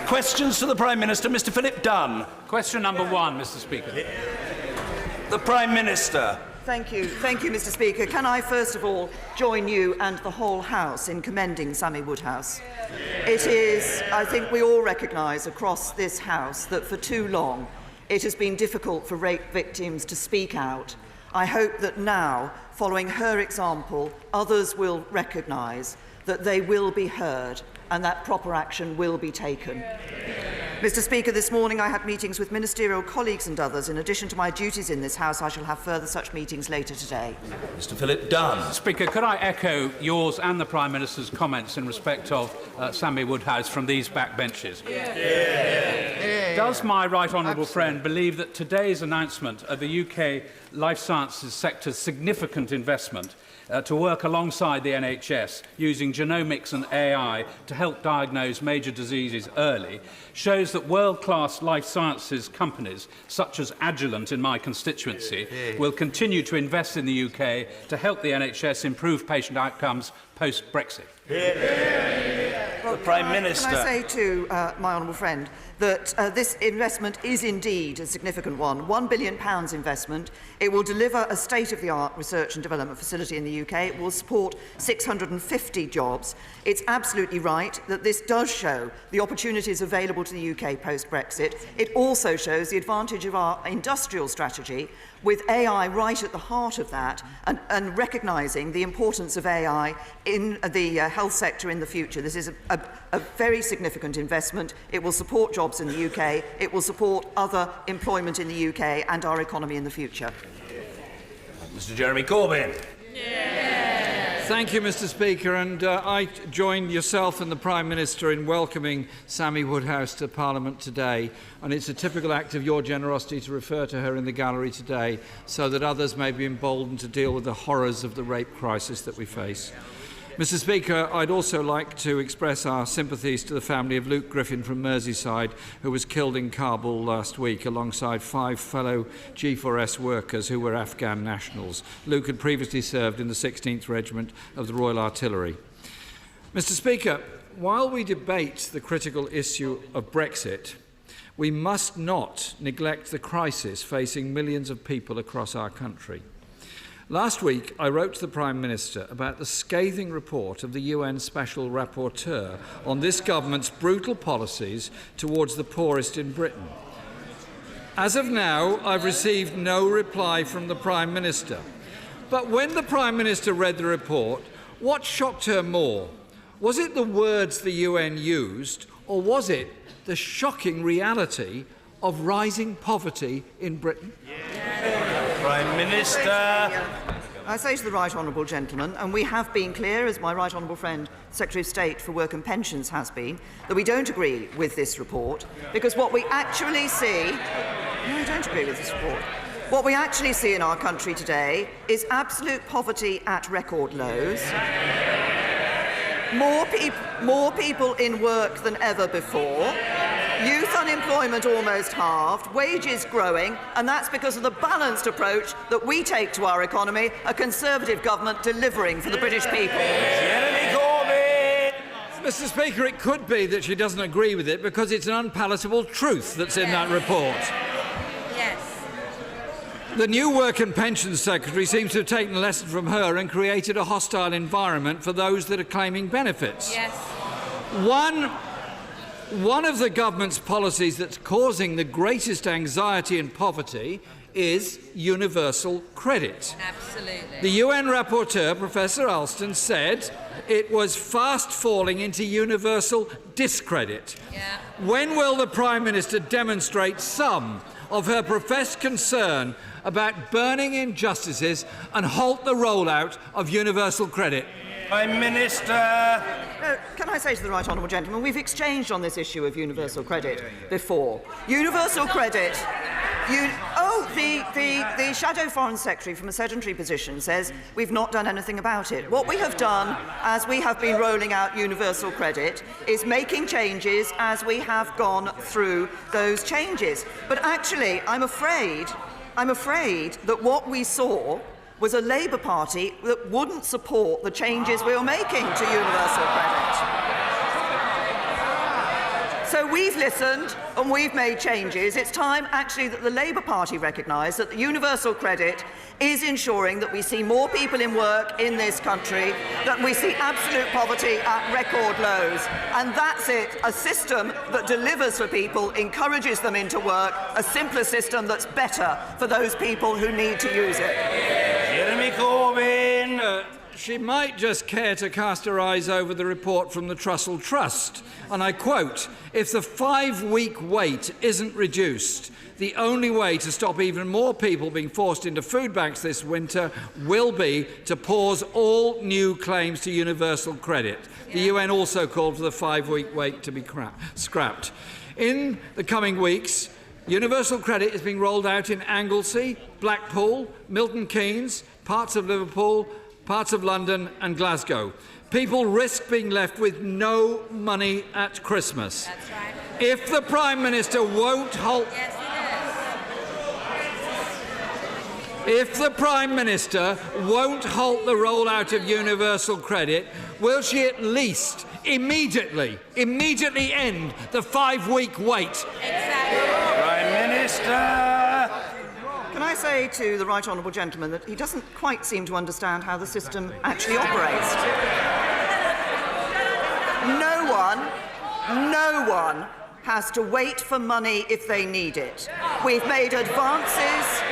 Questions to the Prime Minister. Mr Philip Dunn. Question number 1, Mr Speaker. The Prime Minister. Thank you, Mr Speaker. Can I first of all join you and the whole House in commending Sammy Woodhouse? It is, I think we all recognise across this House that for too long it has been difficult for rape victims to speak out. I hope that now, following her example, others will recognise that they will be heard and that proper action will be taken. Mr Speaker, this morning I had meetings with ministerial colleagues and others. In addition to my duties in this House, I shall have further such meetings later today. Mr Philip Dunn. Speaker, could I echo yours and the Prime Minister's comments in respect of Sammy Woodhouse from these backbenches? Does my right honourable friend believe that today's announcement of the UK life sciences sector's significant investment to work alongside the NHS using genomics and AI to help diagnose major diseases early shows that world-class life sciences companies such as Agilent in my constituency will continue to invest in the UK to help the NHS improve patient outcomes post-Brexit? Well, the Prime Minister. Can I say to my honourable friend that this investment is indeed a significant one, £1 billion investment. It will deliver a state-of-the-art research and development facility in the UK. It will support 650 jobs. It's absolutely right that this does show the opportunities available to the UK post-Brexit. It also shows the advantage of our industrial strategy, with AI right at the heart of that, and recognising the importance of AI in the health sector in the future. This is a very significant investment. It will support jobs in the UK. It will support other employment in the UK and our economy in the future. Mr Jeremy Corbyn. Thank you, Mr Speaker, and I join yourself and the Prime Minister in welcoming Sammy Woodhouse to Parliament today, and it's a typical act of your generosity to refer to her in the gallery today so that others may be emboldened to deal with the horrors of the rape crisis that we face. Mr Speaker, I'd also like to express our sympathies to the family of Luke Griffin from Merseyside, who was killed in Kabul last week alongside 5 fellow G4S workers who were Afghan nationals. Luke had previously served in the 16th Regiment of the Royal Artillery. Mr Speaker, while we debate the critical issue of Brexit, we must not neglect the crisis facing millions of people across our country. Last week, I wrote to the Prime Minister about the scathing report of the UN Special Rapporteur on this government's brutal policies towards the poorest in Britain. As of now, I've received no reply from the Prime Minister. But when the Prime Minister read the report, what shocked her more? Was it the words the UN used, or was it the shocking reality of rising poverty in Britain? Prime Minister. I say to the right honourable gentleman, and we have been clear, as my right honourable friend, Secretary of State for Work and Pensions has been, that we don't agree with this report, because what we actually see... No, we don't agree with this report. What we actually see in our country today is absolute poverty at record lows, more people in work than ever before, youth unemployment almost halved, wages growing, and that's because of the balanced approach that we take to our economy, a Conservative government delivering for the British people. Jeremy Corbyn. Mr Speaker, it could be that she doesn't agree with it because it's an unpalatable truth that's in that report. Yes. The new Work and Pensions Secretary seems to have taken a lesson from her and created a hostile environment for those that are claiming benefits. Yes. One of the government's policies that's causing the greatest anxiety and poverty is universal credit. Absolutely. The UN rapporteur, Professor Alston, said it was fast falling into universal discredit. Yeah. When will the Prime Minister demonstrate some of her professed concern about burning injustices and halt the rollout of universal credit? Prime Minister. Can I say to the right honourable gentleman, we've exchanged on this issue of universal credit before. Universal credit... The Shadow Foreign Secretary from a sedentary position says we've not done anything about it. What we have done, as we have been rolling out universal credit, is making changes as we have gone through those changes. But actually, I'm afraid that what we saw was a Labour Party that wouldn't support the changes we were making to universal credit. So we've listened and we've made changes. It's time actually that the Labour Party recognise that the universal credit is ensuring that we see more people in work in this country, that we see absolute poverty at record lows. And that's it, a system that delivers for people, encourages them into work, a simpler system that's better for those people who need to use it. Jeremy Corbyn. She might just care to cast her eyes over the report from the Trussell Trust. And I quote, "If the 5-week wait isn't reduced, the only way to stop even more people being forced into food banks this winter will be to pause all new claims to universal credit." The UN also called for the 5-week wait to be scrapped. In the coming weeks, universal credit is being rolled out in Anglesey, Blackpool, Milton Keynes, parts of Liverpool, parts of London and Glasgow. People risk being left with no money at Christmas. That's right. If the Prime Minister won't halt... Yes, If the Prime Minister won't halt the rollout of universal credit, will she at least immediately end the 5-week wait? Exactly. Prime Minister. Can I say to the right honourable gentleman that he doesn't quite seem to understand how the system actually operates? No one has to wait for money if they need it. We've made advances.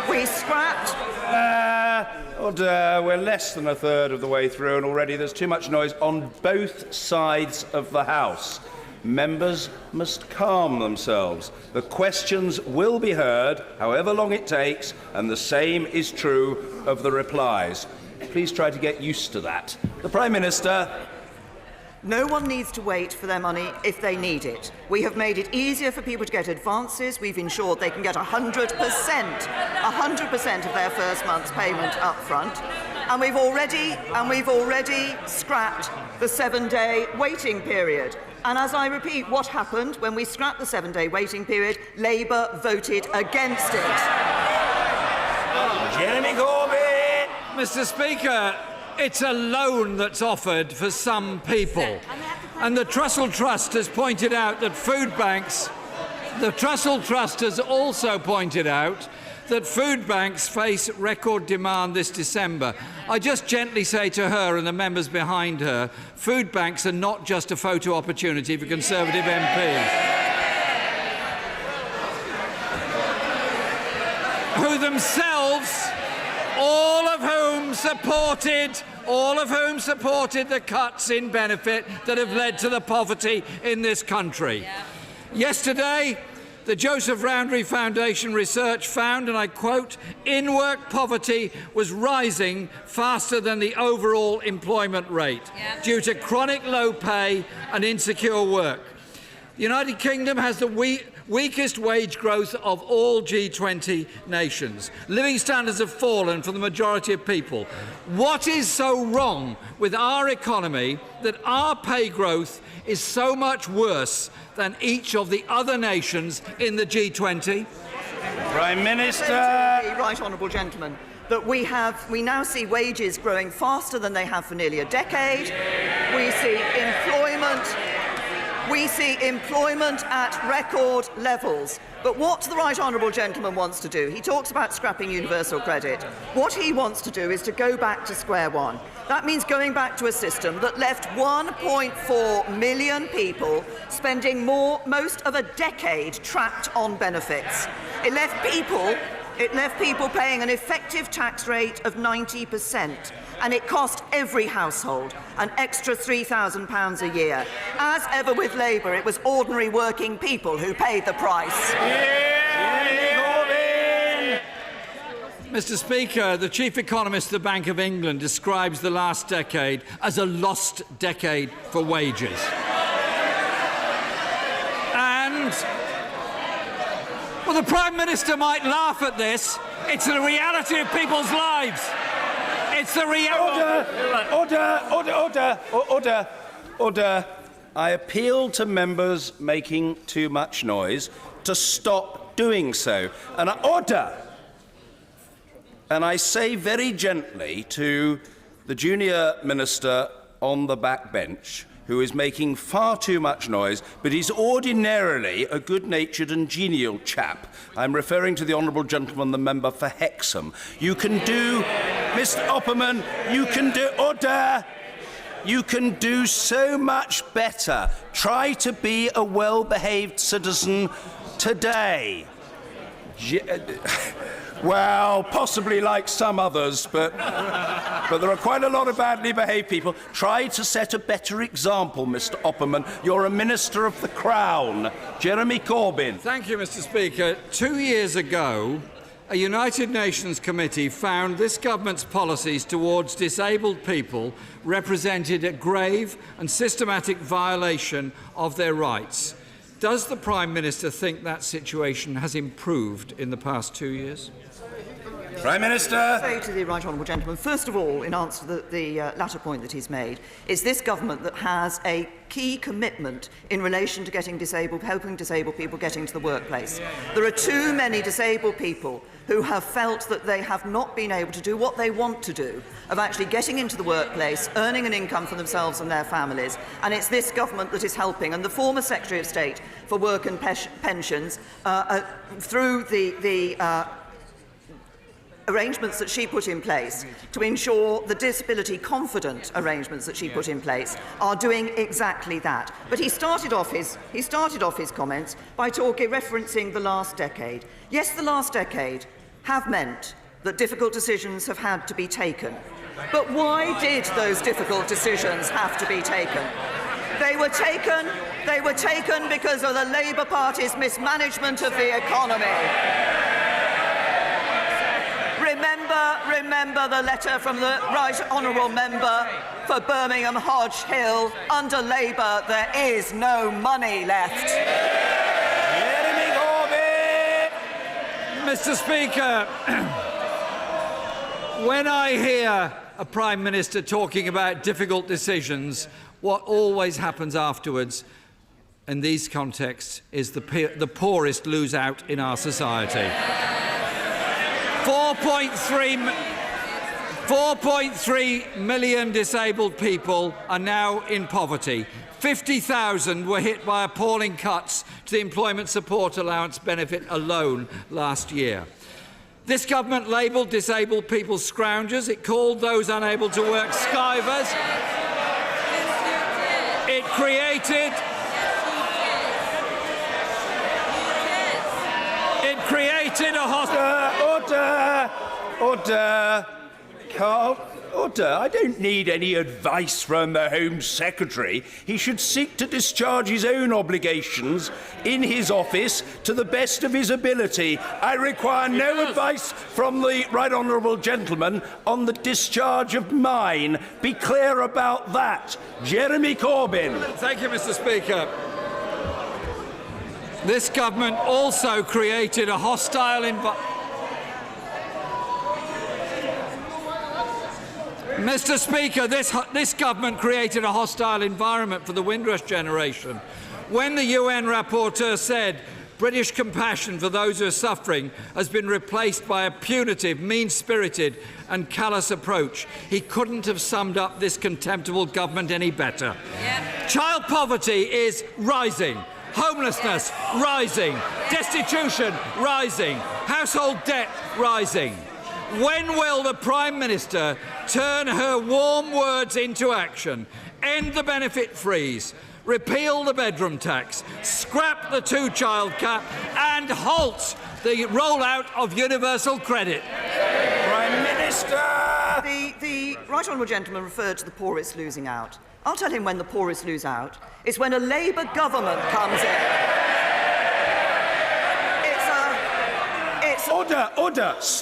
We scrapped. Order. We're less than a third of the way through, and already there's too much noise on both sides of the House. Members must calm themselves. The questions will be heard, however long it takes, and the same is true of the replies. Please try to get used to that. The Prime Minister. No one needs to wait for their money if they need it. We have made it easier for people to get advances. We've ensured they can get 100% of their first month's payment up front. And we've already scrapped the 7-day waiting period. And as I repeat, what happened when we scrapped the 7-day waiting period? Labour voted against it. Jeremy Corbyn. Mr. Speaker, it's a loan that's offered for some people. And the Trussell Trust has pointed out that food banks... The Trussell Trust has also pointed out that food banks face record demand this December. I just gently say to her and the members behind her, food banks are not just a photo opportunity for Conservative MPs. Who themselves, all of whom supported the cuts in benefit that have led to the poverty in this country. Yesterday, the Joseph Rowntree Foundation research found, and I quote, "in-work poverty was rising faster than the overall employment rate due to chronic low pay and insecure work." The United Kingdom has the weakest wage growth of all G20 nations. Living standards have fallen for the majority of people. What is so wrong with our economy that our pay growth is so much worse than each of the other nations in the G20? Prime Minister. The right honourable gentleman, that we now see wages growing faster than they have for nearly a decade. We see employment at record levels. But what the right honourable gentleman wants to do, he talks about scrapping universal credit. What he wants to do is to go back to square one. That means going back to a system that left 1.4 million people spending most of a decade trapped on benefits. It left people paying an effective tax rate of 90%, and it cost every household an extra £3,000 a year. As ever with Labour, it was ordinary working people who paid the price. Mr. Speaker, the chief economist of the Bank of England describes the last decade as a lost decade for wages. And, well, the Prime Minister might laugh at this. It's the reality of people's lives. It's the reality. Order. I appeal to members making too much noise to stop doing so. And I say very gently to the junior minister on the backbench, who is making far too much noise, but he's ordinarily a good-natured and genial chap. I'm referring to the honourable gentleman, the member for Hexham. You can do, Mr. Opperman, you can do, order! You can do so much better. Try to be a well-behaved citizen today. Well, possibly like some others, but there are quite a lot of badly behaved people. Try to set a better example, Mr. Opperman. You're a Minister of the Crown. Jeremy Corbyn. Thank you, Mr. Speaker. 2 years ago, a United Nations committee found this government's policies towards disabled people represented a grave and systematic violation of their rights. Does the Prime Minister think that situation has improved in the past 2 years? Prime Minister. I say to the right honourable gentleman, first of all, in answer to the latter point that he's made, it's this government that has a key commitment in relation to helping disabled people getting to the workplace. There are too many disabled people who have felt that they have not been able to do what they want to do, of actually getting into the workplace, earning an income for themselves and their families, and it's this government that is helping. And the former Secretary of State for Work and Pensions, through the arrangements that she put in place to ensure the disability confident arrangements that she put in place are doing exactly that. But he started off his comments by referencing the last decade. Yes, the last decade have meant that difficult decisions have had to be taken. But why did those difficult decisions have to be taken? They were taken because of the Labour Party's mismanagement of the economy. Remember the letter from the Right Honourable Member for Birmingham Hodge Hill. Under Labour, there is no money left. Mr. Speaker, when I hear a Prime Minister talking about difficult decisions, what always happens afterwards in these contexts is the poorest lose out in our society. 4.3 million disabled people are now in poverty. 50,000 were hit by appalling cuts to the employment support allowance benefit alone last year. This government labelled disabled people scroungers. It called those unable to work skivers. It created a Order. I don't need any advice from the Home Secretary. He should seek to discharge his own obligations in his office to the best of his ability. I require no advice from the Right Honourable Gentleman on the discharge of mine. Be clear about that. Jeremy Corbyn. Thank you, Mr. Speaker. This government also created a hostile environment. Mr. Speaker, this government created a hostile environment for the Windrush generation. When the UN rapporteur said British compassion for those who are suffering has been replaced by a punitive, mean-spirited and callous approach, he couldn't have summed up this contemptible government any better. Yep. Child poverty is rising. Homelessness rising. Destitution rising. Household debt rising. When will the Prime Minister turn her warm words into action, end the benefit freeze, repeal the bedroom tax, scrap the two-child cap and halt the rollout of universal credit? Prime Minister! The Right Honourable Gentleman referred to the poorest losing out. I'll tell him when the poorest lose out. It's when a Labour government comes in.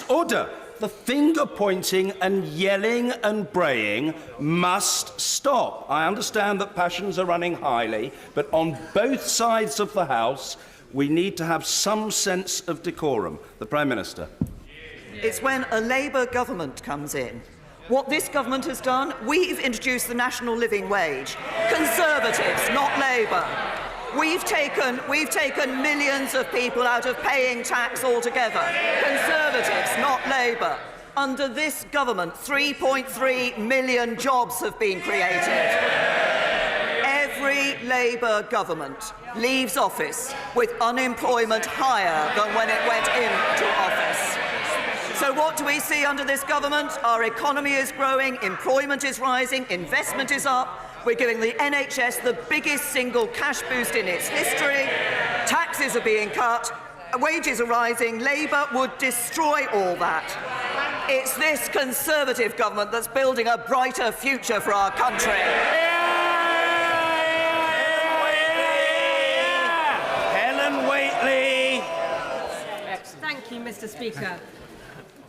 Order! The finger-pointing and yelling and braying must stop. I understand that passions are running highly, but on both sides of the House, we need to have some sense of decorum. The Prime Minister. It's when a Labour government comes in. What this government has done, we've introduced the national living wage. Conservatives, not Labour. We've taken millions of people out of paying tax altogether. Conservatives, not Labour. under this government, 3.3 million jobs have been created. Every Labour government leaves office with unemployment higher than when it went into office. So what do we see under this government? Our economy is growing, employment is rising, investment is up. We're giving the NHS the biggest single cash boost in its history. Taxes are being cut, wages are rising. Labour would destroy all that. It's this Conservative government that's building a brighter future for our country. Helen Whately. Thank you, Mr. Speaker.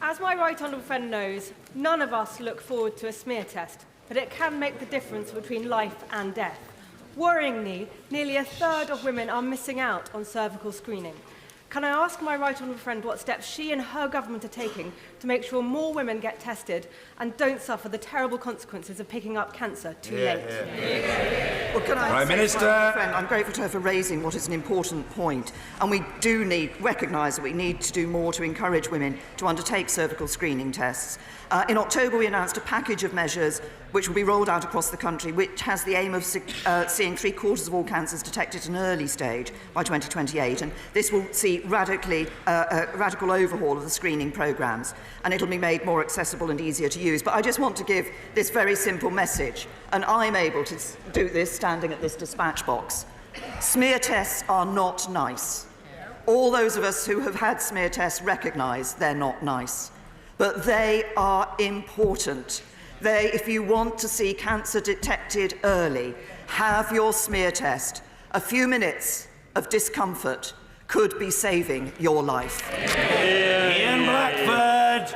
As my right honourable friend knows, none of us look forward to a smear test, but it can make the difference between life and death. Worryingly, nearly a third of women are missing out on cervical screening. Can I ask my right honourable friend what steps she and her government are taking to make sure more women get tested and don't suffer the terrible consequences of picking up cancer too late? Well, can I Prime say Minister. to my friend, I'm grateful to her for raising what is an important point, and we do recognise that we need to do more to encourage women to undertake cervical screening tests. In October, we announced a package of measures which will be rolled out across the country, which has the aim of seeing 3/4 of all cancers detected at an early stage by 2028. And this will see radical overhaul of the screening programmes, and it'll be made more accessible and easier to use. But I just want to give this very simple message, and I'm able to do this standing at this dispatch box. Smear tests are not nice. All those of us who have had smear tests recognise they're not nice. But they are important. If you want to see cancer detected early, have your smear test. A few minutes of discomfort could be saving your life. Ian Blackford.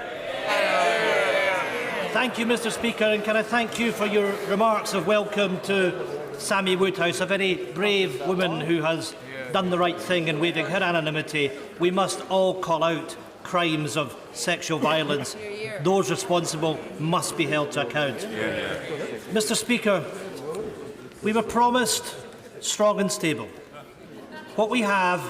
Thank you, Mr. Speaker, and can I thank you for your remarks of welcome to Sammy Woodhouse, a very brave woman who has done the right thing in waiving her anonymity. We must all call out crimes of sexual violence. Those responsible must be held to account. Mr. Speaker, we were promised strong and stable. What we have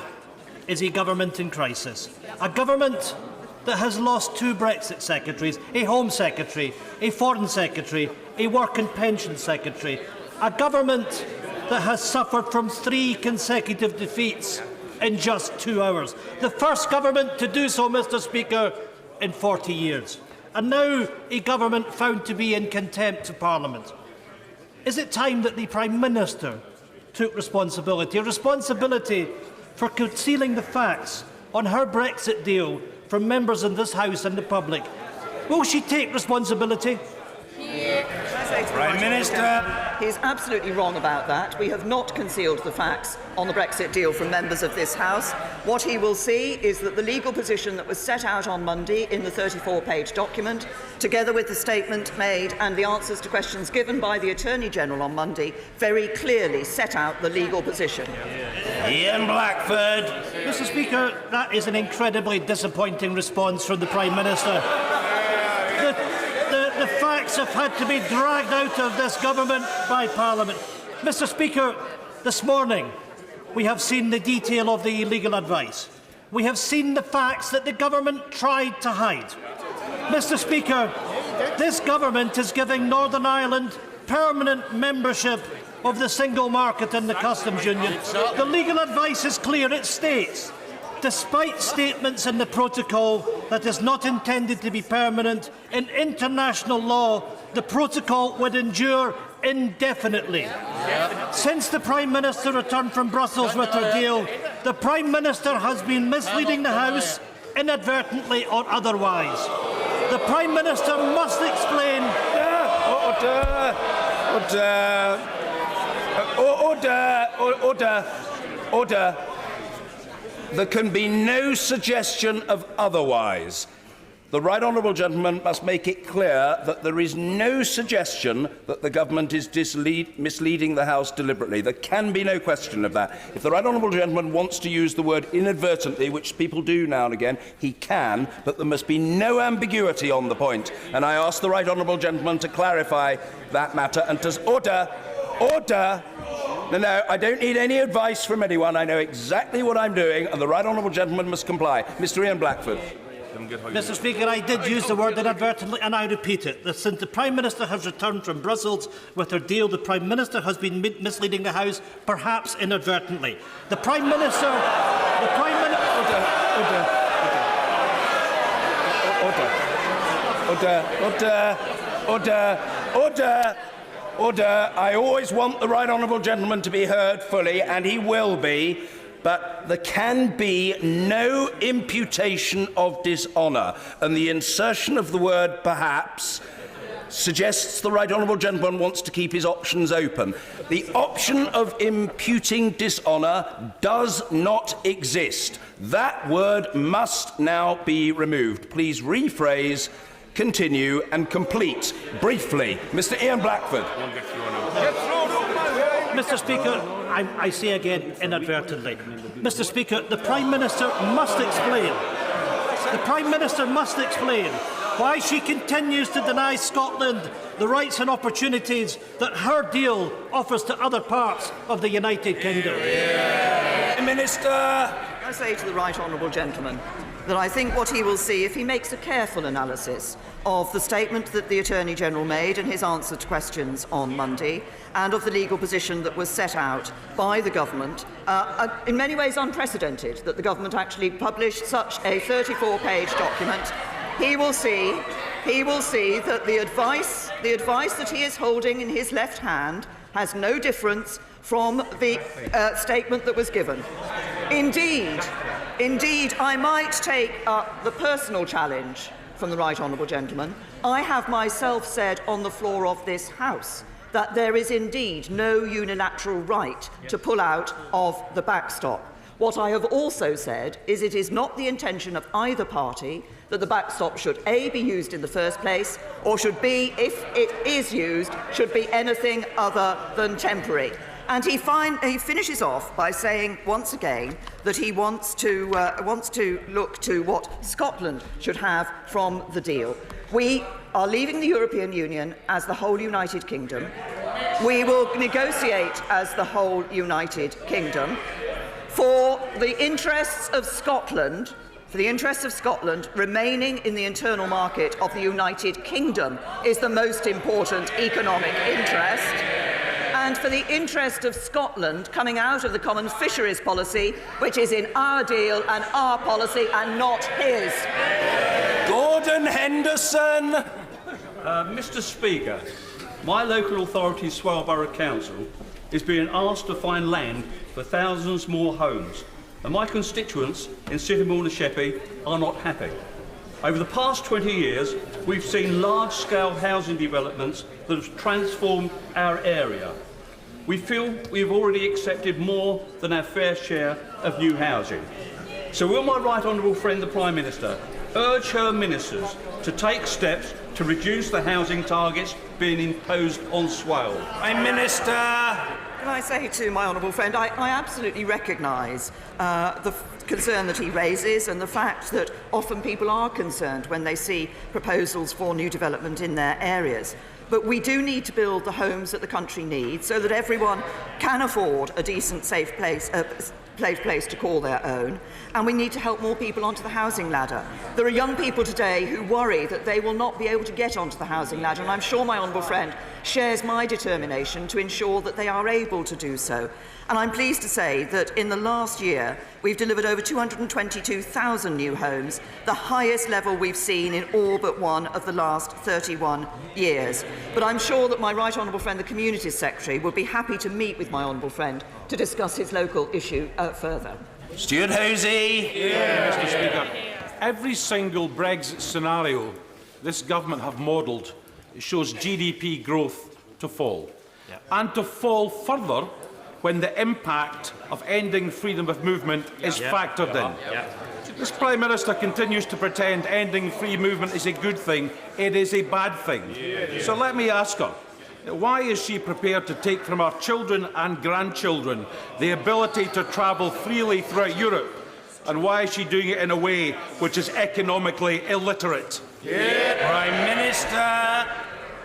is a government in crisis. A government that has lost 2 Brexit secretaries, a Home Secretary, a Foreign Secretary, a Work and Pension Secretary. A government that has suffered from 3 consecutive defeats in just 2 hours. The first government to do so, Mr. Speaker, in 40 years. And now a government found to be in contempt of Parliament. Is it time that the Prime Minister took responsibility? A responsibility for concealing the facts on her Brexit deal from members in this House and the public. Will she take responsibility? Prime Minister. He's absolutely wrong about that. We have not concealed the facts on the Brexit deal from members of this House. What he will see is that the legal position that was set out on Monday in the 34-page document, together with the statement made and the answers to questions given by the Attorney-General on Monday, very clearly set out the legal position. Ian Blackford. Mr. Speaker, that is an incredibly disappointing response from the Prime Minister. The facts have had to be dragged out of this government by Parliament. Mr. Speaker, this morning we have seen the detail of the legal advice. We have seen the facts that the government tried to hide. Mr. Speaker, this government is giving Northern Ireland permanent membership of the single market and the customs union. The legal advice is clear. It states, despite statements in the protocol that is not intended to be permanent, in international law, the protocol would endure indefinitely. Since the Prime Minister returned from Brussels with her deal, the Prime Minister has been misleading the House, inadvertently or otherwise. The Prime Minister must explain... Order. There can be no suggestion of otherwise. The right honourable gentleman must make it clear that there is no suggestion that the government is misleading the House deliberately. There can be no question of that. If the right honourable gentleman wants to use the word inadvertently, which people do now and again, he can, but there must be no ambiguity on the point. And I ask the right honourable gentleman to clarify that matter and to order. No, I don't need any advice from anyone. I know exactly what I'm doing, and the right honourable gentleman must comply. Mr. Ian Blackford. Mr. Speaker, I did use the word inadvertently, and I repeat it. Since the Prime Minister has returned from Brussels with her deal, the Prime Minister has been misleading the House, perhaps inadvertently. The Prime Minister... Order. I always want the right honourable gentleman to be heard fully, and he will be, but there can be no imputation of dishonour, and the insertion of the word perhaps suggests the right honourable gentleman wants to keep his options open. The option of imputing dishonour does not exist. That word must now be removed. Please rephrase, continue and complete. Briefly, Mr Ian Blackford. Mr. Speaker, I say again inadvertently. Mr. Speaker, the Prime Minister must explain. The Prime Minister must explain why she continues to deny Scotland the rights and opportunities that her deal offers to other parts of the United Kingdom. Minister. I say to the right honourable gentleman that I think what he will see, if he makes a careful analysis of the statement that the Attorney-General made and his answer to questions on Monday, and of the legal position that was set out by the government, in many ways unprecedented that the government actually published such a 34-page document, he will see that the advice that he is holding in his left hand has no difference from the statement that was given. Indeed, I might take up the personal challenge from the right honourable gentleman. I have myself said on the floor of this House that there is indeed no unilateral right to pull out of the backstop. What I have also said is it is not the intention of either party that the backstop should A, be used in the first place, or should B, if it is used, should be anything other than temporary. And he finishes off by saying once again that he wants to look to what Scotland should have from the deal. We are leaving the European Union as the whole United Kingdom. We will negotiate as the whole United Kingdom. For the interests of Scotland, remaining in the internal market of the United Kingdom is the most important economic interest. And for the interest of Scotland coming out of the common fisheries policy, which is in our deal and our policy and not his. Gordon Henderson. Mr. Speaker, my local authority, Swale Borough Council, is being asked to find land for thousands more homes, and my constituents in Sittingbourne and Sheppey are not happy. Over the past 20 years, we've seen large-scale housing developments that have transformed our area. We feel we've already accepted more than our fair share of new housing. So will my right honourable friend, the Prime Minister, urge her ministers to take steps to reduce the housing targets being imposed on Swale? Prime Minister. Can I say to my honourable friend, I absolutely recognise the concern that he raises and the fact that often people are concerned when they see proposals for new development in their areas. But we do need to build the homes that the country needs so that everyone can afford a decent, safe place to call their own, and we need to help more people onto the housing ladder. There are young people today who worry that they will not be able to get onto the housing ladder, and I'm sure my honourable friend shares my determination to ensure that they are able to do so. And I'm pleased to say that in the last year we've delivered over 222,000 new homes, the highest level we've seen in all but one of the last 31 years. But I'm sure that my right honourable friend, the Communities Secretary, would be happy to meet with my honourable friend to discuss his local issue further. Stuart Hosey. Mr. Speaker, every single Brexit scenario this government have modelled shows GDP growth to fall, and to fall further when the impact of ending freedom of movement is factored in. This Prime Minister continues to pretend ending free movement is a good thing. It is a bad thing. So let me ask her, why is she prepared to take from our children and grandchildren the ability to travel freely throughout Europe? And why is she doing it in a way which is economically illiterate? Prime Minister.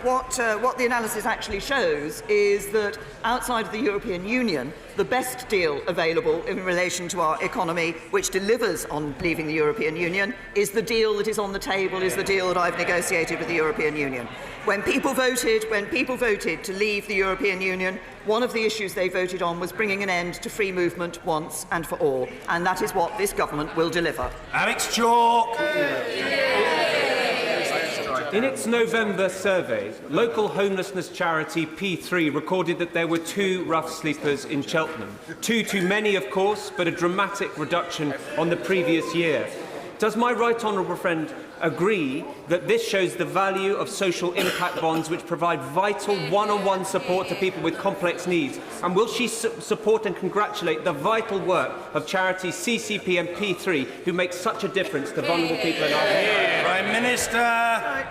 what the analysis actually shows is that outside of the European Union, the best deal available in relation to our economy, which delivers on leaving the European Union, is the deal that is on the table, is the deal that I've negotiated with the European Union. When people voted to leave the European Union, one of the issues they voted on was bringing an end to free movement once and for all, and that is what this government will deliver. Alex Chalk. In its November survey, local homelessness charity P3 recorded that there were 2 rough sleepers in Cheltenham. 2 too many, of course, but a dramatic reduction on the previous year. Does my right honourable friend agree that this shows the value of social impact bonds which provide vital one-on-one support to people with complex needs? And will she support and congratulate the vital work of charities CCP and P3 who make such a difference to vulnerable people in our country? Prime Minister.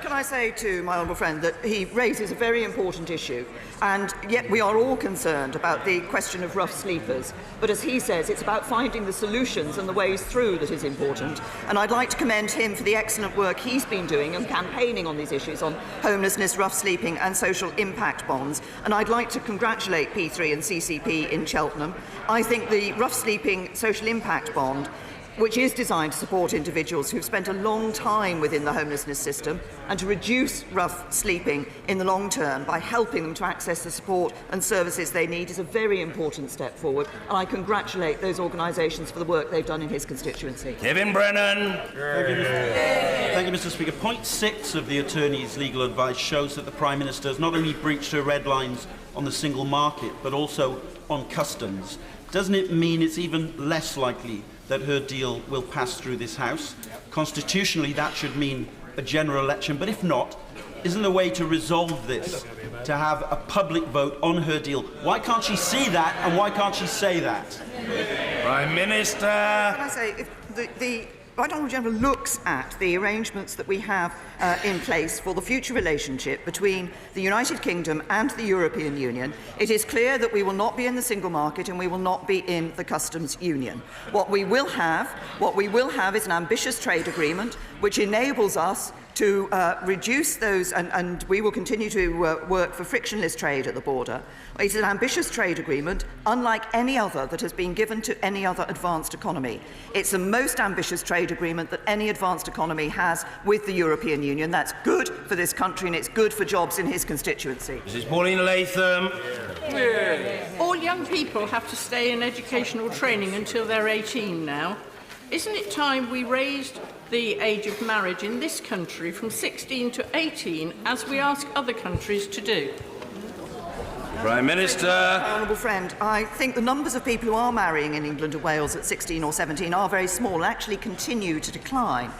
Can I say to my honourable friend that he raises a very important issue, and yet we are all concerned about the question of rough sleepers. But as he says, it's about finding the solutions and the ways through that is important. And I'd like to commend him for the excellent work he's been doing and campaigning on these issues on homelessness, rough sleeping and social impact bonds. And I'd like to congratulate P3 and CCP in Cheltenham. I think the rough sleeping social impact bond, which is designed to support individuals who've spent a long time within the homelessness system and to reduce rough sleeping in the long term by helping them to access the support and services they need, is a very important step forward. And I congratulate those organisations for the work they've done in his constituency. Kevin Brennan. Thank you, Mr. Speaker. Point 6 of the Attorney's legal advice shows that the Prime Minister has not only breached her red lines on the single market, but also on customs. Doesn't it mean it's even less likely that her deal will pass through this House? Constitutionally, that should mean a general election, but if not, isn't the way to resolve this to have a public vote on her deal? Why can't she see that, and why can't she say that? Prime Minister. Can I say, if the Right Honourable General looks at the arrangements that we have in place for the future relationship between the United Kingdom and the European Union, it is clear that we will not be in the single market and we will not be in the customs union. What we will have is an ambitious trade agreement which enables us to reduce those, and we will continue to work for frictionless trade at the border. It's an ambitious trade agreement, unlike any other that has been given to any other advanced economy. It's the most ambitious trade agreement that any advanced economy has with the European Union. That's good for this country and it's good for jobs in his constituency. Mrs. Pauline Latham. All young people have to stay in educational training until they're 18 now. Isn't it time we raised the age of marriage in this country from 16 to 18, as we ask other countries to do? Prime Minister. My honourable friend, I think the numbers of people who are marrying in England and Wales at 16 or 17 are very small and actually continue to decline.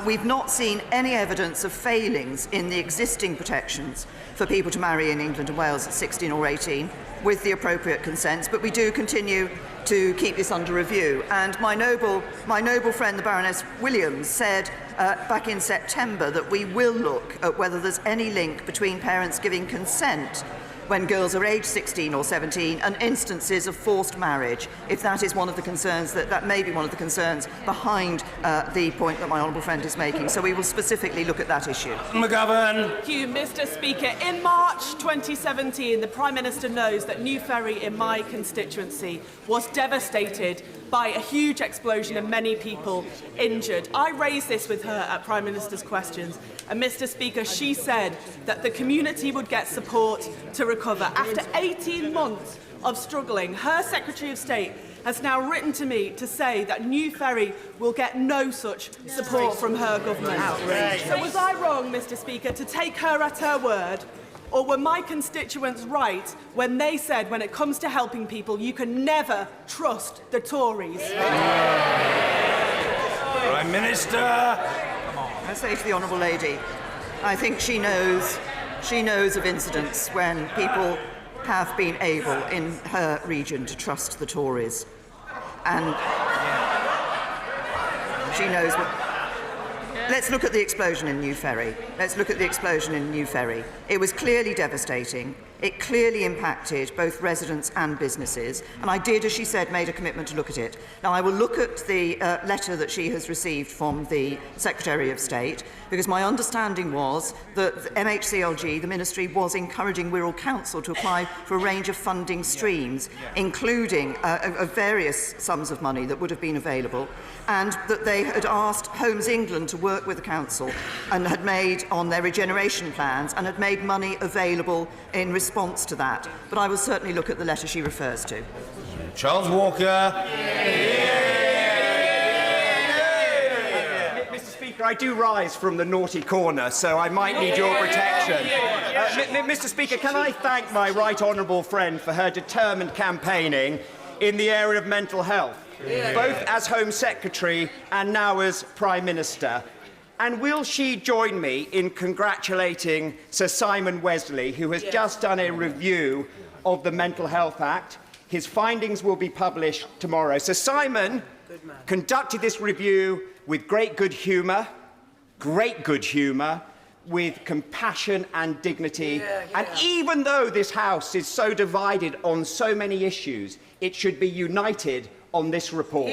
We've not seen any evidence of failings in the existing protections for people to marry in England and Wales at 16 or 18 with the appropriate consents, but we do continue to keep this under review. And my noble friend, the Baroness Williams, said back in September that we will look at whether there's any link between parents giving consent when girls are aged 16 or 17 and instances of forced marriage, if that is one of the concerns, that may be one of the concerns behind the point that my honourable friend is making. So we will specifically look at that issue. McGovern. Thank you, Mr. Speaker. In March 2017, the Prime Minister knows that New Ferry in my constituency was devastated by a huge explosion and many people injured. I raised this with her at Prime Minister's questions, and Mr. Speaker, she said that the community would get support to recover. After 18 months of struggling, her Secretary of State has now written to me to say that New Ferry will get no such support from her government. So was I wrong, Mr. Speaker, to take her at her word? Or were my constituents right when they said, when it comes to helping people, you can never trust the Tories? Prime Minister. I say to the honourable lady, I think she knows of incidents when people have been able in her region to trust the Tories. And she knows what... Let's look at the explosion in New Ferry. It was clearly devastating. It clearly impacted both residents and businesses, and I did, as she said, made a commitment to look at it. Now, I will look at the letter that she has received from the Secretary of State, because my understanding was that the MHCLG, the Ministry, was encouraging Wirral Council to apply for a range of funding streams, including various sums of money that would have been available, and that they had asked Homes England to work with the Council and had made on their regeneration plans and had made money available in response to that. But I will certainly look at the letter she refers to. Charles Walker. Mr. Speaker, I do rise from the naughty corner, so I might need your protection. Mr. Speaker, can I thank my right honourable friend for her determined campaigning in the area of mental health, both as Home Secretary and now as Prime Minister. And will she join me in congratulating Sir Simon Wesley, who has just done a review of the Mental Health Act? His findings will be published tomorrow. Sir Simon conducted this review with great good humour, with compassion and dignity. And even though this House is so divided on so many issues, it should be united on this report.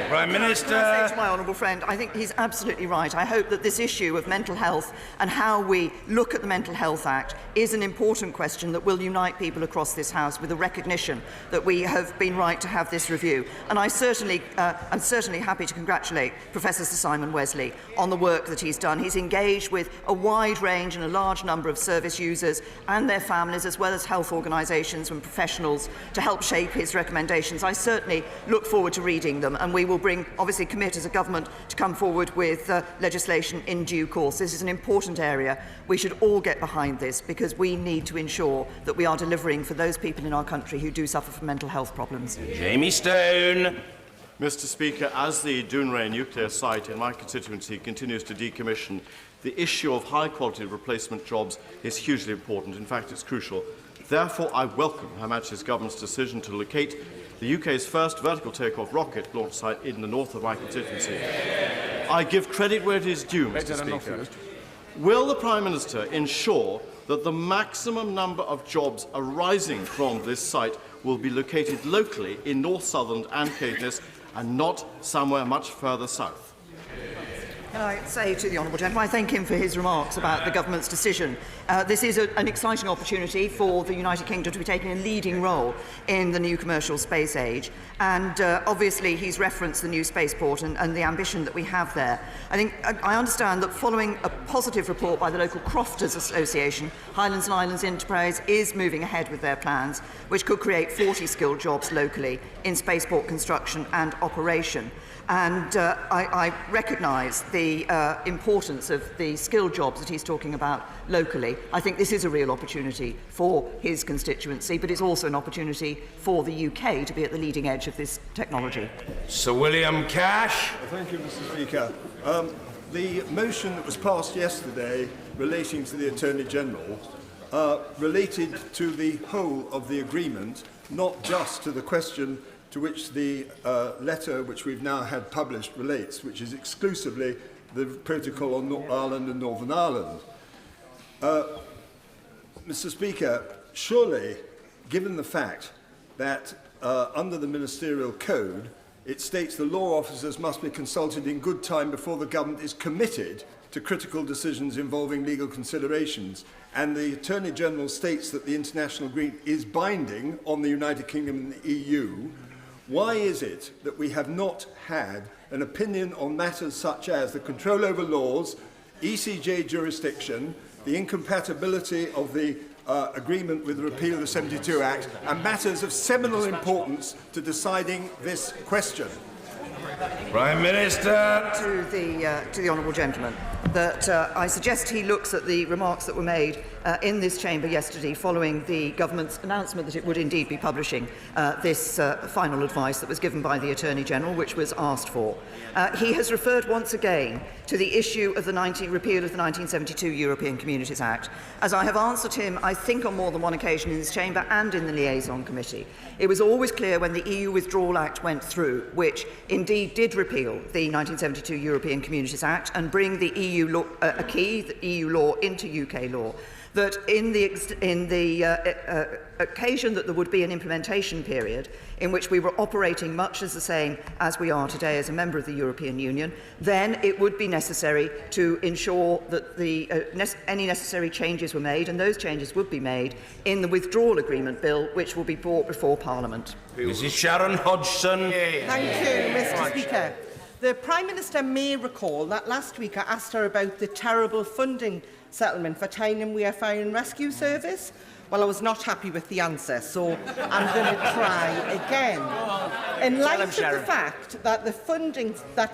Prime Minister. Can I say to my honourable friend, I think he's absolutely right. I hope that this issue of mental health and how we look at the Mental Health Act is an important question that will unite people across this House with a recognition that we have been right to have this review. And I'm certainly happy to congratulate Professor Sir Simon Wesley on the work that he's done. He's engaged with a wide range and a large number of service users and their families, as well as health organisations and professionals, to help shape his recommendations. I certainly look forward to reading them, and we will obviously commit as a government to come forward with legislation in due course. This is an important area. We should all get behind this, because we need to ensure that we are delivering for those people in our country who do suffer from mental health problems. Jamie Stone. Mr. Speaker, as the Dounreay nuclear site in my constituency continues to decommission, the issue of high-quality replacement jobs is hugely important. In fact, it's crucial. Therefore, I welcome Her Majesty's Government's decision to locate the UK's first vertical takeoff rocket launch site in the north of my constituency. I give credit where it is due, Mr. Speaker. Will the Prime Minister ensure that the maximum number of jobs arising from this site will be located locally in North Southend and Caithness and not somewhere much further south? Can I say to the honourable gentleman, I thank him for his remarks about the government's decision. This is an exciting opportunity for the United Kingdom to be taking a leading role in the new commercial space age. And obviously he's referenced the new spaceport and the ambition that we have there. I understand that following a positive report by the local Crofters Association, Highlands and Islands Enterprise is moving ahead with their plans, which could create 40 skilled jobs locally in spaceport construction and operation. And I recognise the importance of the skilled jobs that he's talking about locally. I think this is a real opportunity for his constituency, but it's also an opportunity for the UK to be at the leading edge of this technology. Sir William Cash. Thank you, Mr. Speaker. The motion that was passed yesterday relating to the Attorney General related to the whole of the agreement, not just to the question to which the letter which we've now had published relates, which is exclusively the protocol on Ireland and Northern Ireland. Mr. Speaker, surely, given the fact that under the Ministerial Code, it states the law officers must be consulted in good time before the government is committed to critical decisions involving legal considerations, and the Attorney General states that the international agreement is binding on the United Kingdom and the EU, why is it that we have not had an opinion on matters such as the control over laws, ECJ jurisdiction, the incompatibility of the agreement with the repeal of the 72 Act, and matters of seminal importance to deciding this question? Prime Minister. To the honourable gentleman, that I suggest he looks at the remarks that were made in this chamber yesterday following the government's announcement that it would indeed be publishing this final advice that was given by the Attorney General, which was asked for. He has referred once again to the issue of the repeal of the 1972 European Communities Act. As I have answered him, I think on more than one occasion in this chamber and in the liaison committee, it was always clear when the EU Withdrawal Act went through, which indeed did repeal the 1972 European Communities Act and bring the EU law, the EU law into UK law, that in the occasion that there would be an implementation period in which we were operating much as the same as we are today as a member of the European Union, then it would be necessary to ensure that any necessary changes were made, and those changes would be made in the withdrawal agreement bill, which will be brought before Parliament. Mrs Sharon Hodgson. Thank you, Mr Speaker. The Prime Minister may recall that last week I asked her about the terrible funding settlement for Tyne and Wear Fire and Rescue Service. Well, I was not happy with the answer, so I'm going to try again. In light of the fact that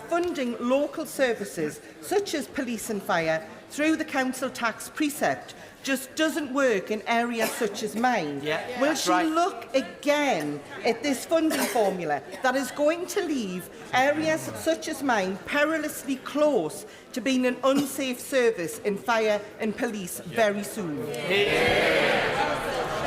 funding local services such as police and fire through the council tax precept just doesn't work in areas such as mine, will she look again at this funding formula that is going to leave areas such as mine perilously close to being an unsafe service in fire and police very soon?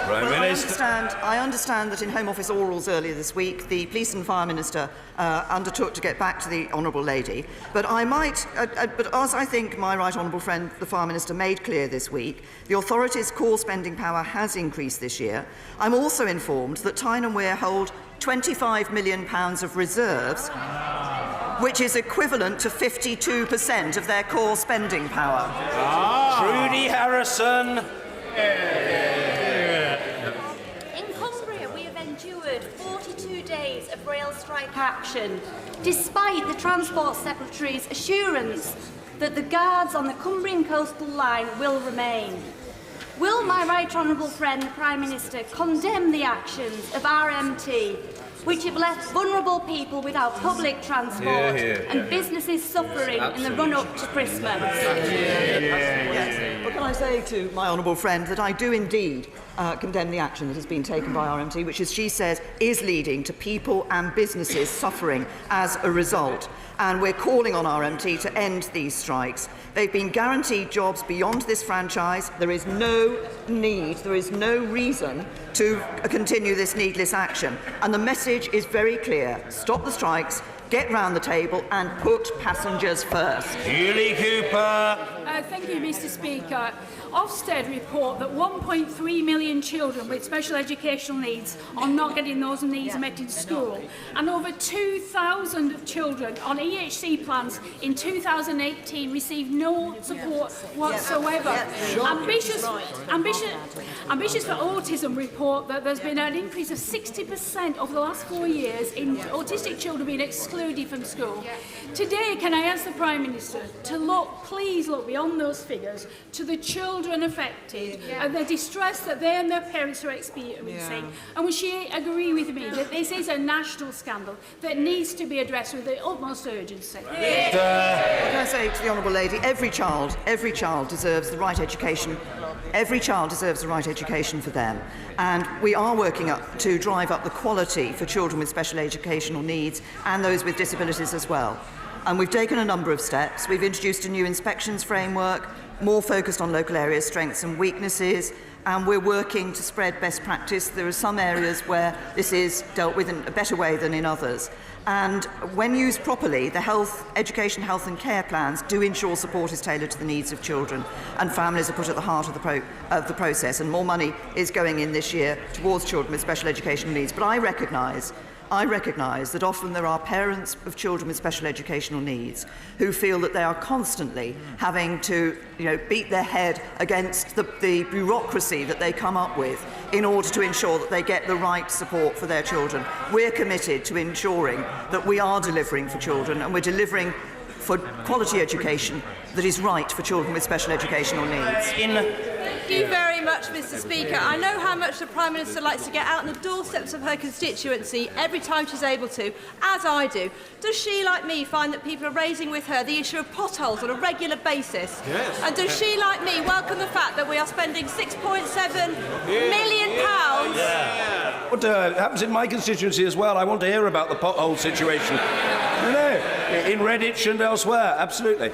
I understand that in Home Office orals earlier this week, the Police and Fire Minister undertook to get back to the Honourable Lady. But but as I think my right honourable friend, the Fire Minister, made clear this week, the authority's core spending power has increased this year. I'm also informed that Tyne and Wear hold £25 million of reserves, which is equivalent to 52% of their core spending power. Trudy Harrison. In Cumbria, we have endured 42 days of rail strike action, despite the Transport Secretary's assurance that the guards on the Cumbrian coastal line will remain. Will my right honourable friend, the Prime Minister, condemn the actions of RMT, which have left vulnerable people without public transport and businesses suffering in the run-up to Christmas? Well, can I say to my honourable friend that I do indeed condemn the action that has been taken by RMT, which, as she says, is leading to people and businesses suffering as a result. And we're calling on RMT to end these strikes. They've been guaranteed jobs beyond this franchise. There is no need, there is no reason to continue this needless action. And the message is very clear. Stop the strikes, get round the table and put passengers first. Julie Cooper. Thank you, Mr Speaker. Ofsted report that 1.3 million children with special educational needs are not getting those needs met in school, and over 2,000 children on EHC plans in 2018 received no support whatsoever. Ambitious for Autism report that there's been an increase of 60% over the last 4 years in autistic children being excluded from school. Today, can I ask the Prime Minister to please look beyond those figures to the children affected and the distress that they and their parents are experiencing? And will she agree with me that this is a national scandal that needs to be addressed with the utmost urgency? Can I say to the Honourable Lady, every child deserves the right education. Every child deserves the right education for them. And we are working to drive up the quality for children with special educational needs and those with disabilities as well. And we've taken a number of steps. We've introduced a new inspections framework, more focused on local areas' strengths and weaknesses, and we're working to spread best practice. There are some areas where this is dealt with in a better way than in others. And when used properly, the education, health and care plans do ensure support is tailored to the needs of children, and families are put at the heart of the process, and more money is going in this year towards children with special educational needs. But I recognise that often there are parents of children with special educational needs who feel that they are constantly having to beat their head against the bureaucracy that they come up with in order to ensure that they get the right support for their children. We're committed to ensuring that we are delivering for children, and we're delivering for quality education that is right for children with special educational needs. Thank you very much, Mr Speaker. I know how much the Prime Minister likes to get out on the doorsteps of her constituency every time she's able to, as I do. Does she, like me, find that people are raising with her the issue of potholes on a regular basis? Yes. And does she, like me, welcome the fact that we are spending £6.7 million? What happens in my constituency as well? I want to hear about the pothole situation. In Redditch and elsewhere, absolutely.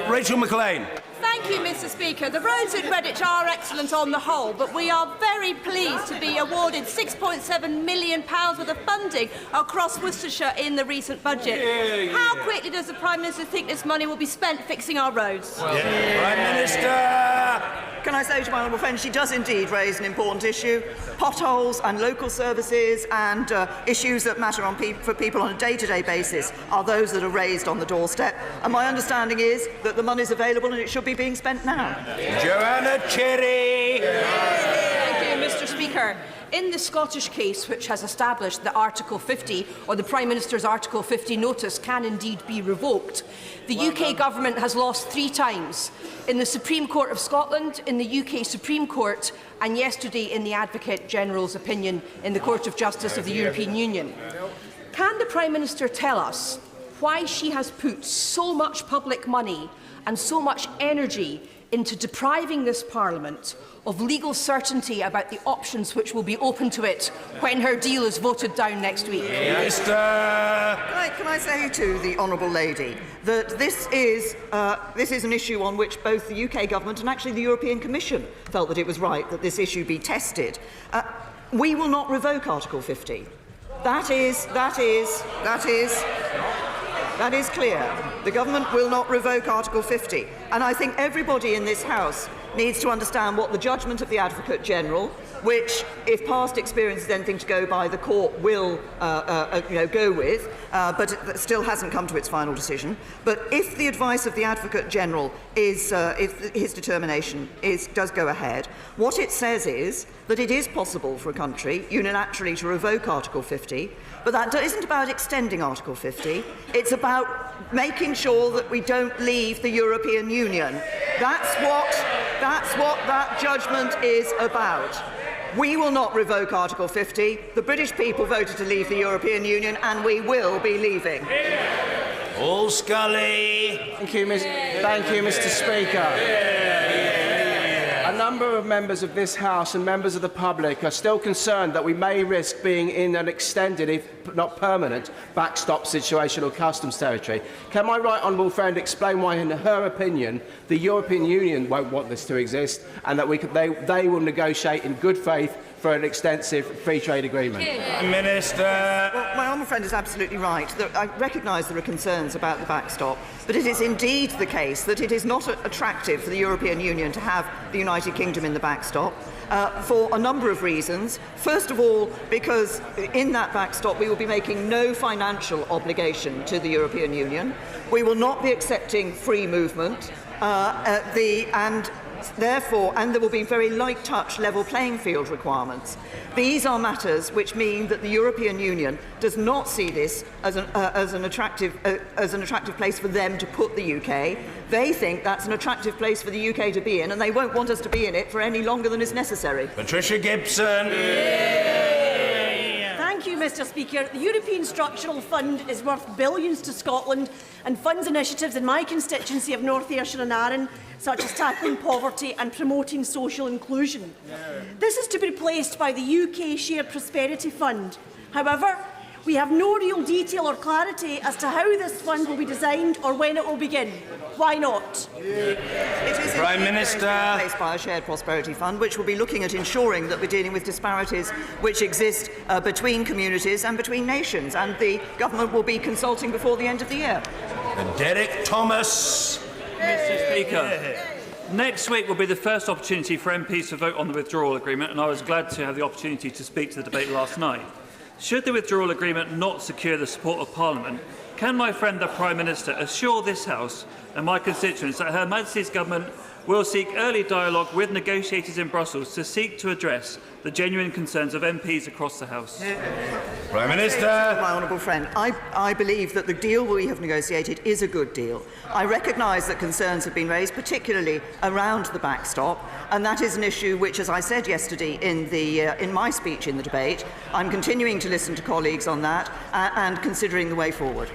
Rachel McLean. Thank you, Mr Speaker. The roads in Redditch are excellent on the whole, but we are very pleased to be awarded £6.7 million worth of funding across Worcestershire in the recent budget. How quickly does the Prime Minister think this money will be spent fixing our roads? Prime Minister can I say to my honourable friend, she does indeed raise an important issue. Potholes and local services and issues that matter for people on a day-to-day basis are those that are raised on the doorstep. And my understanding is that the money is available and it should be being spent now. Joanna Cherry. Thank you, Mr. Speaker. In the Scottish case, which has established that Article 50, or the Prime Minister's Article 50 notice, can indeed be revoked, the UK Government has lost 3 times, in the Supreme Court of Scotland, in the UK Supreme Court, and yesterday in the Advocate General's opinion in the Court of Justice of the European Union. Can the Prime Minister tell us why she has put so much public money and so much energy into depriving this Parliament of legal certainty about the options which will be open to it when her deal is voted down next week? Can I say to the honourable lady that this is an issue on which both the UK Government and actually the European Commission felt that it was right that this issue be tested. We will not revoke Article 50. That is clear. The Government will not revoke Article 50. And I think everybody in this House needs to understand what the judgment of the Advocate General, which, if past experience is anything to go by, the Court will go with, but it still hasn't come to its final decision. But if the advice of the Advocate General is, if his determination does go ahead, what it says is that it is possible for a country unilaterally to revoke Article 50, but that isn't about extending Article 50. It's about making sure that we don't leave the European Union. That's what that judgment is about. We will not revoke Article 50. The British people voted to leave the European Union, and we will be leaving. All Scully. Thank you, Mr. Speaker. A number of members of this House and members of the public are still concerned that we may risk being in an extended, if not permanent, backstop situation or customs territory. Can my right honourable friend explain why, in her opinion, the European Union won't want this to exist and that they will negotiate in good faith for an extensive free trade agreement? Minister. Well, my honourable friend is absolutely right. I recognise there are concerns about the backstop, but it is indeed the case that it is not attractive for the European Union to have the United Kingdom in the backstop for a number of reasons. First of all, because in that backstop we will be making no financial obligation to the European Union. We will not be accepting free movement, Therefore, there will be very light touch level playing field requirements. These are matters which mean that the European Union does not see this as an attractive place for them to put the UK. They think that's an attractive place for the UK to be in, and they won't want us to be in it for any longer than is necessary. Patricia Gibson. Thank you, Mr. Speaker. The European Structural Fund is worth billions to Scotland and funds initiatives in my constituency of North Ayrshire and Arran, such as tackling poverty and promoting social inclusion. This is to be replaced by the UK Shared Prosperity Fund. However, we have no real detail or clarity as to how this fund will be designed or when it will begin. Why not? It is Prime Minister. Replaced by a shared prosperity fund, which will be looking at ensuring that we're dealing with disparities which exist between communities and between nations, and the government will be consulting before the end of the year. Derek Thomas. Mr. Speaker, next week will be the first opportunity for MPs to vote on the withdrawal agreement, and I was glad to have the opportunity to speak to the debate last night. Should the withdrawal agreement not secure the support of Parliament, can my friend the Prime Minister assure this House and my constituents that Her Majesty's Government will seek early dialogue with negotiators in Brussels to seek to address the genuine concerns of MPs across the House? Prime Minister. My honourable friend, I believe that the deal we have negotiated is a good deal. I recognise that concerns have been raised, particularly around the backstop, and that is an issue which, as I said yesterday in my speech in the debate, I'm continuing to listen to colleagues on that and considering the way forward.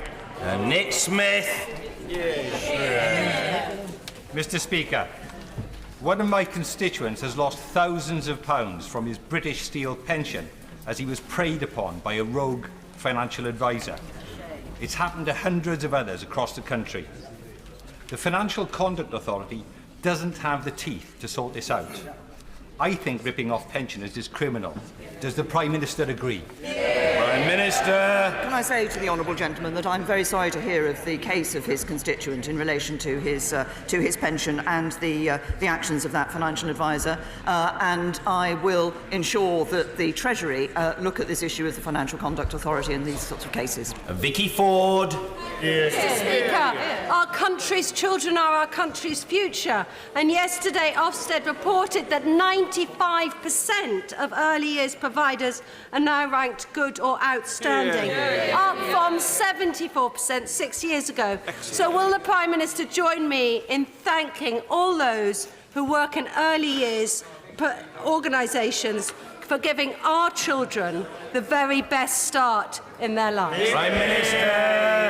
Nick Smith. Mr. Speaker, one of my constituents has lost thousands of pounds from his British Steel pension as he was preyed upon by a rogue financial advisor. It's happened to hundreds of others across the country. The Financial Conduct Authority doesn't have the teeth to sort this out. I think ripping off pensioners is criminal. Does the Prime Minister agree? Prime Prime Minister. Can I say to the honourable gentleman that I'm very sorry to hear of the case of his constituent in relation to his pension and the actions of that financial advisor, and I will ensure that the Treasury look at this issue of the Financial Conduct Authority in these sorts of cases. Vicky Ford. Mr. Speaker, our country's children are our country's future, and yesterday Ofsted reported that 95% of early years providers are now ranked good or outstanding, up from 74% 6 years ago. So will the Prime Minister join me in thanking all those who work in early years organisations for giving our children the very best start in their lives? Prime Minister.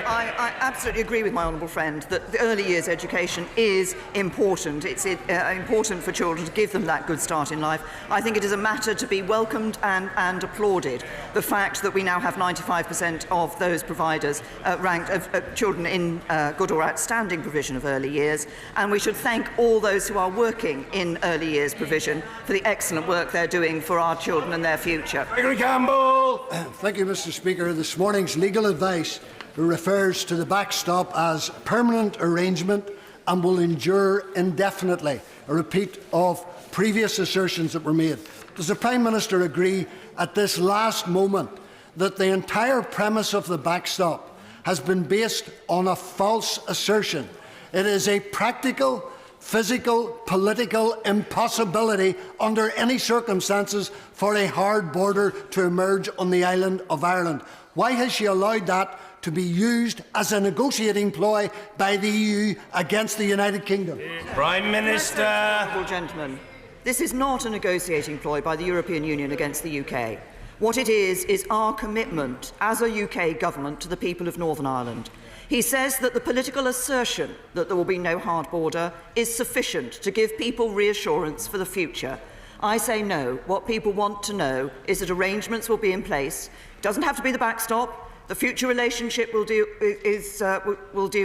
I absolutely agree with my honourable friend that the early years education is important. It's important for children to give them that good start in life. I think it is a matter to be welcomed and applauded. The fact that we now have 95% of those providers ranked children in good or outstanding provision of early years, and we should thank all those who are working in early years provision for the excellent work they're doing for our children and their future. Gregory Campbell. Thank you, Mr. Speaker. This morning's legal advice refers to the backstop as permanent arrangement and will endure indefinitely, a repeat of previous assertions that were made. Does the Prime Minister agree at this last moment that the entire premise of the backstop has been based on a false assertion? It is a practical, physical, political impossibility under any circumstances for a hard border to emerge on the island of Ireland. Why has she allowed that to be used as a negotiating ploy by the EU against the United Kingdom? Prime Minister. Honourable gentlemen, this is not a negotiating ploy by the European Union against the UK. What it is our commitment as a UK government to the people of Northern Ireland. He says that the political assertion that there will be no hard border is sufficient to give people reassurance for the future. I say no. What people want to know is that arrangements will be in place. It doesn't have to be the backstop. The future relationship will deal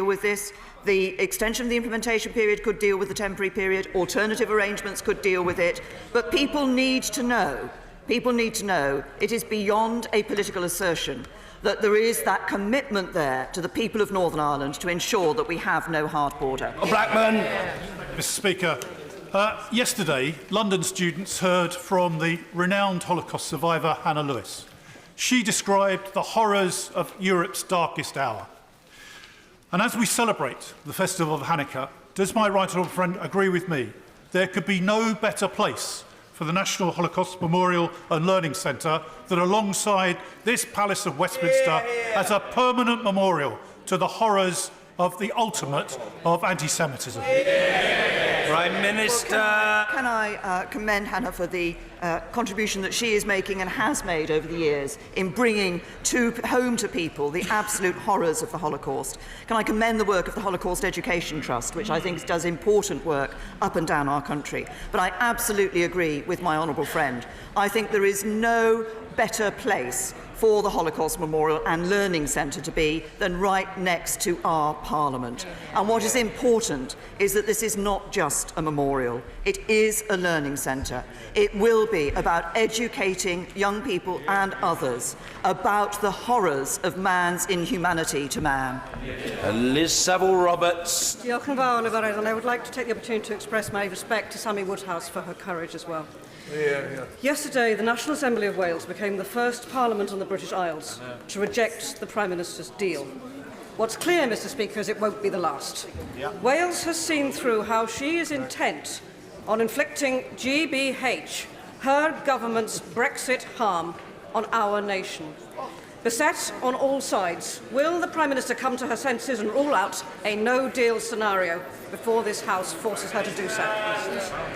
with this. The extension of the implementation period could deal with the temporary period. Alternative arrangements could deal with it. But people need to know. People need to know it is beyond a political assertion that there is that commitment there to the people of Northern Ireland to ensure that we have no hard border. Blackman. Mr. Speaker, yesterday London students heard from the renowned Holocaust survivor Hannah Lewis. She described the horrors of Europe's darkest hour. And as we celebrate the festival of Hanukkah, does my right honourable friend agree with me? There could be no better place for the National Holocaust Memorial and Learning Centre than alongside this Palace of Westminster as a permanent memorial to the horrors of the ultimate of anti-Semitism. Prime Minister. Can I commend Hannah for the contribution that she is making and has made over the years in bringing home to people the absolute horrors of the Holocaust. Can I commend the work of the Holocaust Education Trust, which I think does important work up and down our country. But I absolutely agree with my honourable friend. I think there is no better place for the Holocaust Memorial and Learning Centre to be than right next to our Parliament. And what is important is that this is not just a memorial, it is a learning centre. It will be about educating young people and others about the horrors of man's inhumanity to man. Liz Saville-Roberts. Diolch yn fawr, and I would like to take the opportunity to express my respect to Sammy Woodhouse for her courage as well. Yesterday, the National Assembly of Wales became the first Parliament on the British Isles to reject the Prime Minister's deal. What's clear, Mr. Speaker, is it won't be the last. Wales has seen through how she is intent on inflicting GBH, her government's Brexit harm, on our nation. Beset on all sides, will the Prime Minister come to her senses and rule out a no-deal scenario before this House forces her to do so?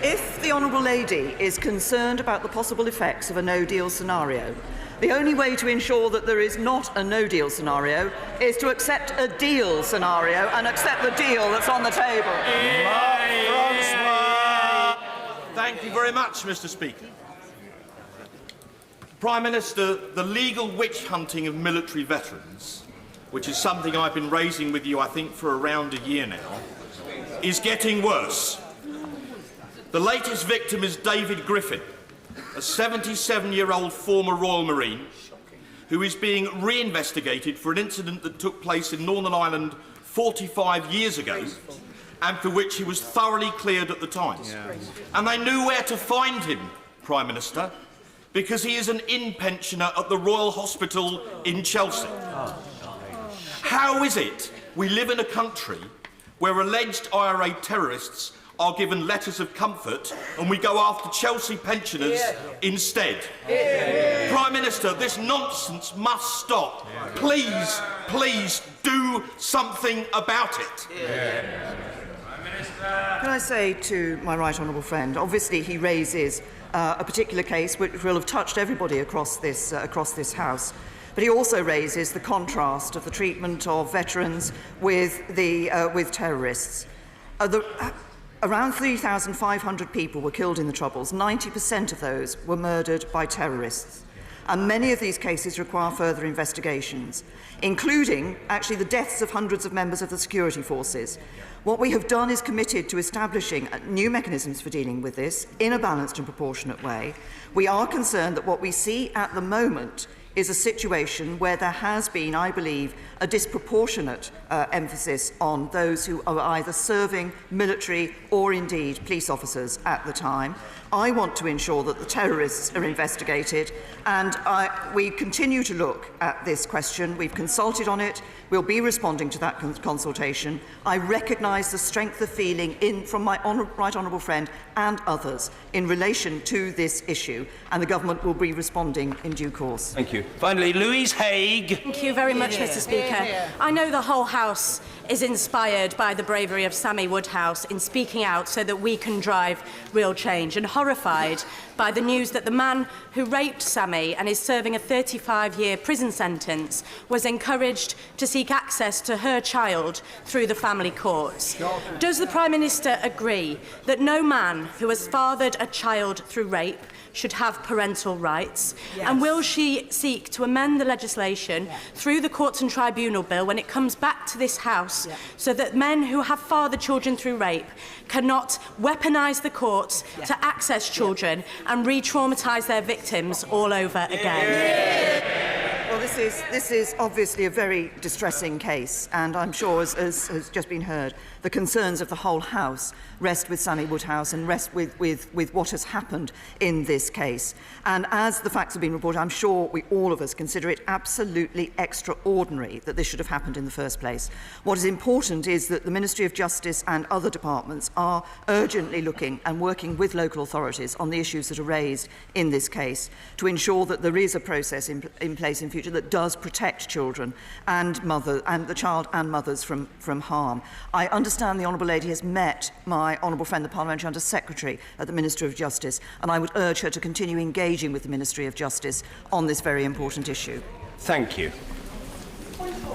If the Honourable Lady is concerned about the possible effects of a no-deal scenario, the only way to ensure that there is not a no-deal scenario is to accept a deal scenario and accept the deal that's on the table. Thank you very much, Mr. Speaker. Prime Minister, the legal witch hunting of military veterans, which is something I've been raising with you, I think, for around a year now, is getting worse. The latest victim is David Griffin, a 77-year-old former Royal Marine who is being reinvestigated for an incident that took place in Northern Ireland 45 years ago and for which he was thoroughly cleared at the time. And they knew where to find him, Prime Minister, because he is an in-pensioner at the Royal Hospital in Chelsea. How is it we live in a country where alleged IRA terrorists are given letters of comfort and we go after Chelsea pensioners instead? Prime Minister, this nonsense must stop. Please, please do something about it. Can I say to my right honourable friend, obviously he raises a particular case which will have touched everybody across this House, but he also raises the contrast of the treatment of veterans with terrorists. Around 3,500 people were killed in the Troubles. 90% of those were murdered by terrorists. And many of these cases require further investigations, including actually the deaths of hundreds of members of the security forces. What we have done is committed to establishing new mechanisms for dealing with this in a balanced and proportionate way. We are concerned that what we see at the moment is a situation where there has been, I believe, a disproportionate emphasis on those who are either serving military or indeed police officers at the time. I want to ensure that the terrorists are investigated, and we continue to look at this question. We've consulted on it. We'll be responding to that consultation. I recognise the strength of feeling from my right honourable friend and others in relation to this issue, and the government will be responding in due course. Thank you. Finally, Louise Haigh. Thank you very much, Mr. Speaker. I know the whole House is inspired by the bravery of Sammy Woodhouse in speaking out so that we can drive real change, and horrified by the news that the man who raped Sammy and is serving a 35-year prison sentence was encouraged to seek access to her child through the family courts. Does the Prime Minister agree that no man who has fathered a child through rape should have parental rights? Yes. And will she seek to amend the legislation through the Courts and Tribunal Bill when it comes back to this House so that men who have fathered children through rape cannot weaponise the courts to access children and re-traumatise their victims all over again? Well, this is obviously a very distressing case, and I'm sure, as has just been heard, the concerns of the whole House rest with Sammy Woodhouse and rest with what has happened in this case. And as the facts have been reported, I'm sure all of us consider it absolutely extraordinary that this should have happened in the first place. What is important is that the Ministry of Justice and other departments are urgently looking and working with local authorities on the issues that are raised in this case to ensure that there is a process in place in future that does protect children and the child and mothers from harm. I understand the Honourable Lady has met my Honourable friend, the Parliamentary Under Secretary at the Minister of Justice, and I would urge her to continue engaging with the Ministry of Justice on this very important issue. Thank you.